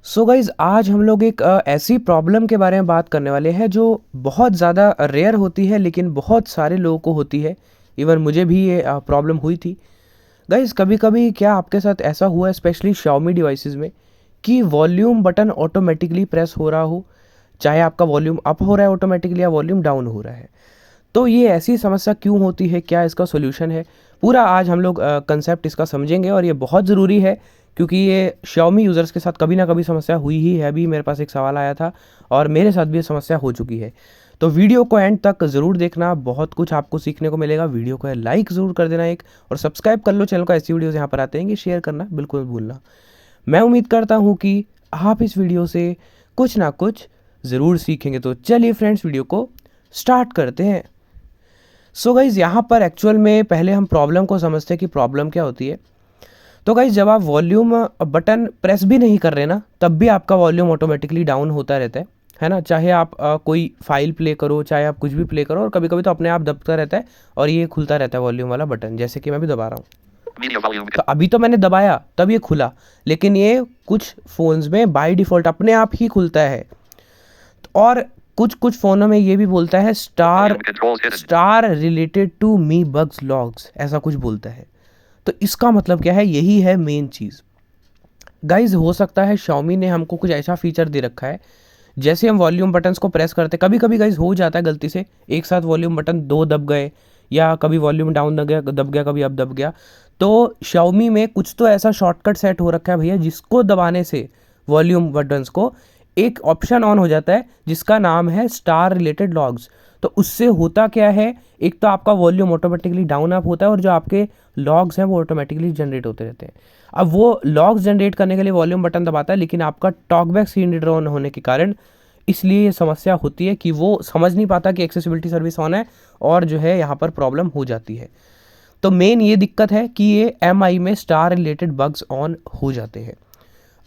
So guys आज हम लोग एक ऐसी प्रॉब्लम के बारे में बात करने वाले हैं जो बहुत ज़्यादा रेयर होती है लेकिन बहुत सारे लोगों को होती है। इवन मुझे भी ये प्रॉब्लम हुई थी। गाइज़ कभी कभी क्या आपके साथ ऐसा हुआ है स्पेशली Xiaomi डिवाइसेस में कि वॉल्यूम बटन ऑटोमेटिकली प्रेस हो रहा हो, चाहे आपका वॉल्यूम अप हो रहा है ऑटोमेटिकली या वॉल्यूम डाउन हो रहा है। तो ये ऐसी समस्या क्यों होती है, क्या इसका सॉल्यूशन है, पूरा आज हम लोग कंसेप्ट इसका समझेंगे और ये बहुत ज़रूरी है क्योंकि ये Xiaomi यूज़र्स के साथ कभी ना कभी समस्या हुई ही है। अभी मेरे पास एक सवाल आया था और मेरे साथ भी ये समस्या हो चुकी है। तो वीडियो को एंड तक ज़रूर देखना, बहुत कुछ आपको सीखने को मिलेगा। वीडियो को लाइक ज़रूर कर देना एक, और सब्सक्राइब कर लो चैनल को। ऐसी वीडियोज़ यहाँ पर आते हैं कि शेयर करना बिल्कुल मत भूलना। मैं उम्मीद करता हूँ कि आप इस वीडियो से कुछ ना कुछ ज़रूर सीखेंगे। तो चलिए फ्रेंड्स, वीडियो को स्टार्ट करते हैं। सो गाइज़ यहाँ पर एक्चुअल में पहले हम प्रॉब्लम को समझते हैं कि प्रॉब्लम क्या होती है। तो गाइज़ जब आप वॉल्यूम बटन प्रेस भी नहीं कर रहे ना, तब भी आपका वॉल्यूम ऑटोमेटिकली डाउन होता रहता है ना। चाहे आप कोई फाइल प्ले करो, चाहे आप कुछ भी प्ले करो, और कभी कभी तो अपने आप दबता रहता है और ये खुलता रहता है वॉल्यूम वाला बटन, जैसे कि मैं भी दबा रहा हूँ। तो अभी तो मैंने दबाया तब ये खुला, लेकिन ये कुछ फ़ोन्स में बाय डिफ़ॉल्ट अपने आप ही खुलता है। और कुछ कुछ फ़ोनों में ये भी बोलता है star related to me bugs logs, ऐसा कुछ बोलता है। तो इसका मतलब क्या है, यही है मेन चीज़। गाइज हो सकता है Xiaomi ने हमको कुछ ऐसा फीचर दे रखा है, जैसे हम वॉल्यूम बटन्स को प्रेस करते, कभी कभी गाइज हो जाता है गलती से एक साथ वॉल्यूम बटन दो दब गए, या कभी वॉल्यूम डाउन दब गया कभी अप दब गया। तो Xiaomi में कुछ तो ऐसा शॉर्टकट सेट हो रखा है भैया, जिसको दबाने से वॉल्यूम बटन्स को एक ऑप्शन ऑन हो जाता है जिसका नाम है स्टार रिलेटेड लॉग्स। तो उससे होता क्या है, एक तो आपका वॉल्यूम ऑटोमेटिकली डाउन अप होता है और जो आपके लॉग्स हैं वो ऑटोमेटिकली जनरेट होते रहते हैं। अब वो लॉग्स जनरेट करने के लिए वॉल्यूम बटन दबाता है, लेकिन आपका टॉकबैक स्क्रीन रीडर ऑन होने के कारण इसलिए ये समस्या होती है कि वो समझ नहीं पाता कि एक्सेसिबिलिटी सर्विस ऑन है, और जो है यहाँ पर प्रॉब्लम हो जाती है। तो मेन ये दिक्कत है कि ये MI में स्टार रिलेटेड बग्स ऑन हो जाते हैं।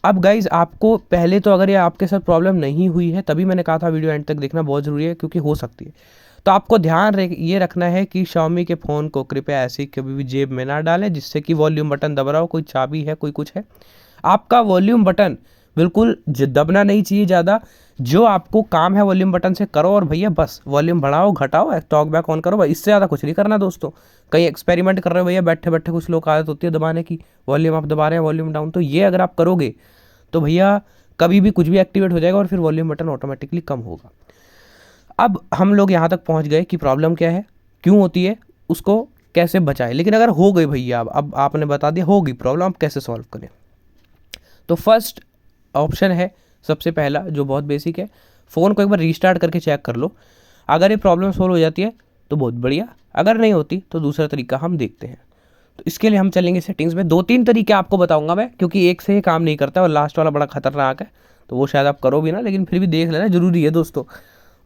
अब गाइज़ आपको पहले तो, अगर ये आपके साथ प्रॉब्लम नहीं हुई है, तभी मैंने कहा था वीडियो एंड तक देखना बहुत ज़रूरी है क्योंकि हो सकती है। तो आपको ध्यान ये रखना है कि Xiaomi के फ़ोन को कृपया ऐसे कभी भी जेब में ना डालें जिससे कि वॉल्यूम बटन दब रहा हो, कोई चाबी है कोई कुछ है। आपका वॉल्यूम बटन बिल्कुल दबना नहीं चाहिए ज़्यादा। जो आपको काम है वॉल्यूम बटन से करो, और भैया बस वॉल्यूम बढ़ाओ घटाओ, टॉक बैक ऑन करो, इससे ज़्यादा कुछ नहीं करना दोस्तों। कहीं एक्सपेरिमेंट कर रहे हो भैया बैठे बैठे, कुछ लोग आदत होती है दबाने की, वॉल्यूम अप दबा रहे हैं वॉल्यूम डाउन, तो ये अगर आप करोगे तो भैया कभी भी कुछ भी एक्टिवेट हो जाएगा और फिर वॉल्यूम बटन ऑटोमेटिकली कम होगा। अब हम लोग यहाँ तक पहुँच गए कि प्रॉब्लम क्या है, क्यों होती है, उसको कैसे बचाएं। लेकिन अगर हो गई भैया, अब आपने बता दिया हो गई प्रॉब्लम, अब कैसे सॉल्व करें। तो फर्स्ट ऑप्शन है, सबसे पहला जो बहुत बेसिक है, फ़ोन को एक बार रीस्टार्ट करके चेक कर लो। अगर ये प्रॉब्लम सॉल्व हो जाती है तो बहुत बढ़िया, अगर नहीं होती तो दूसरा तरीका हम देखते हैं। तो इसके लिए हम चलेंगे सेटिंग्स में। 2-3 तरीके आपको बताऊंगा मैं, क्योंकि एक से ही काम नहीं करता और लास्ट वाला बड़ा खतरनाक है, तो वो शायद आप करो भी ना, लेकिन फिर भी देख लेना ज़रूरी है दोस्तों।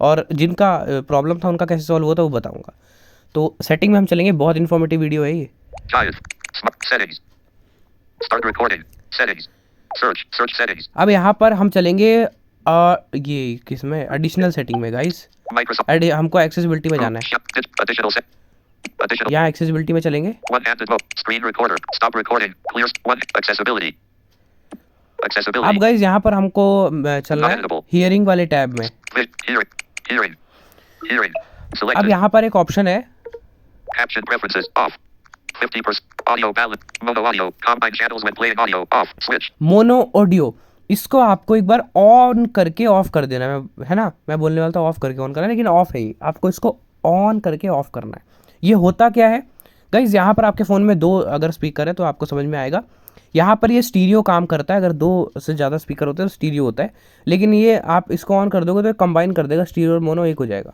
और जिनका प्रॉब्लम था उनका कैसे सॉल्व हुआ था वो बताऊंगा। तो सेटिंग में हम चलेंगे, बहुत इन्फॉर्मेटिव वीडियो है ये। अब यहाँ पर हम चलेंगे ये किसमें, एडिशनल सेटिंग में गाइस। हमको एक्सेसिबिलिटी में जाना है, यहाँ एक्सेसिबिलिटी में चलेंगे। अब गाइस यहाँ पर हमको चलना है हियरिंग वाले टैब में। अब यहाँ पर एक ऑप्शन है मोनो ऑडियो, इसको आपको एक बार ऑन करके ऑफ कर देना है ना। मैं बोलने वाला था ऑफ करके ऑन करना, लेकिन ऑफ है ही, आपको इसको ऑन करके ऑफ करना है। ये होता क्या है गाइज, यहाँ पर आपके फ़ोन में 2 अगर स्पीकर है तो आपको समझ में आएगा। यहाँ पर ये स्टीरियो काम करता है, अगर 2 से ज़्यादा स्पीकर होते हैं तो स्टीरियो होता है, लेकिन ये आप इसको ऑन कर दोगे तो कंबाइन कर देगा, स्टीरियो और मोनो एक हो जाएगा।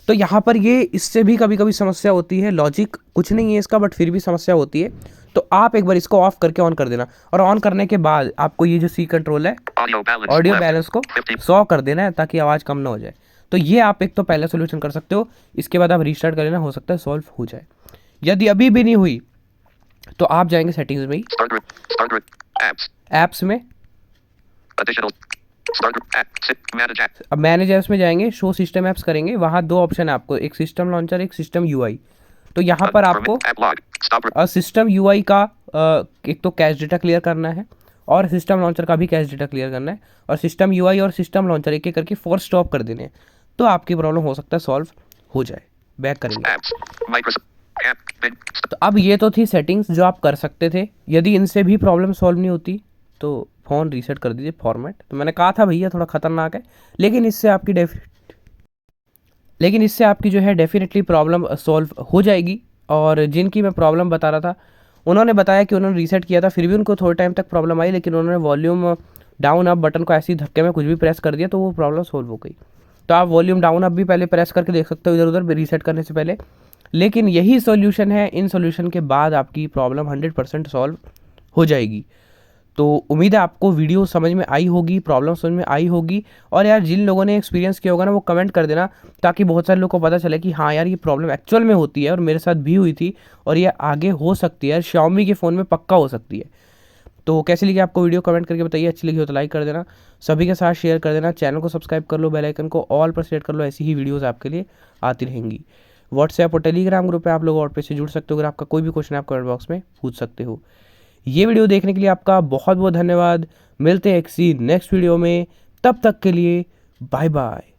तो यहाँ पर ये इससे भी कभी कभी समस्या होती है, लॉजिक कुछ नहीं है इसका, बट फिर भी समस्या होती है। तो आप एक बार इसको ऑफ करके ऑन कर देना, और ऑन करने के बाद आपको ये जो C कंट्रोल है, ऑडियो बैलेंस को 100 कर देना है ताकि आवाज़ कम ना हो जाए। तो ये आप एक तो पहला सोल्यूशन कर सकते हो। इसके बाद आप रीस्टार्ट कर लेना, हो सकता है सॉल्व हो जाए। यदि अभी भी नहीं हुई तो आप जाएंगे सेटिंग्स में ही, एप्स में, अब मैनेज एप्स में जाएंगे, शो सिस्टम एप्स करेंगे, वहाँ 2 ऑप्शन है आपको, एक सिस्टम लॉन्चर, एक सिस्टम UI। तो यहाँ पर आपको सिस्टम UI का एक तो कैश डेटा क्लियर करना है, और सिस्टम लॉन्चर का भी कैश डेटा क्लियर करना है, और सिस्टम यूआई और सिस्टम लॉन्चर एक एक करके फोर्स स्टॉप कर देने हैं, तो आपकी प्रॉब्लम हो सकता है सॉल्व हो जाए। बैक करेंगे। तो अब ये तो थी सेटिंग्स जो आप कर सकते थे। यदि इनसे भी प्रॉब्लम सॉल्व नहीं होती तो फ़ोन रीसेट कर दीजिए फॉर्मेट। तो मैंने कहा था भैया थोड़ा ख़तरनाक है, लेकिन इससे आपकी जो है डेफिनेटली प्रॉब्लम सॉल्व हो जाएगी। और जिनकी मैं प्रॉब्लम बता रहा था उन्होंने बताया कि उन्होंने रीसेट किया था, फिर भी उनको थोड़े टाइम तक प्रॉब्लम आई, लेकिन उन्होंने वॉल्यूम डाउन अप बटन को ऐसे ही धक्के में कुछ भी प्रेस कर दिया तो वो प्रॉब्लम सॉल्व हो गई। तो आप वॉल्यूम डाउन अप भी पहले प्रेस करके देख सकते हो इधर उधर रीसेट करने से पहले। लेकिन यही सॉल्यूशन है, इन सॉल्यूशन के बाद आपकी प्रॉब्लम 100% सॉल्व हो जाएगी। तो उम्मीद है आपको वीडियो समझ में आई होगी, प्रॉब्लम समझ में आई होगी। और यार जिन लोगों ने एक्सपीरियंस किया होगा ना वो कमेंट कर देना, ताकि बहुत सारे लोगों को पता चले कि हाँ यार ये प्रॉब्लम एक्चुअल में होती है और मेरे साथ भी हुई थी, और ये आगे हो सकती है, Xiaomi के फ़ोन में पक्का हो सकती है। तो कैसी लगी आपको वीडियो कमेंट करके बताइए। अच्छी लगी हो तो लाइक कर देना, सभी के साथ शेयर कर देना, चैनल को सब्सक्राइब कर लो, बेल आइकन को ऑल पर सेट कर लो, ऐसी ही वीडियोस आपके लिए आती रहेंगी। व्हाट्सएप और टेलीग्राम ग्रुप पे आप लोग और पे से जुड़ सकते हो। अगर आपका कोई भी क्वेश्चन है आप कमेंट बॉक्स में पूछ सकते हो। ये वीडियो देखने के लिए आपका बहुत बहुत धन्यवाद। मिलते हैं किसी नेक्स्ट वीडियो में, तब तक के लिए बाय बाय।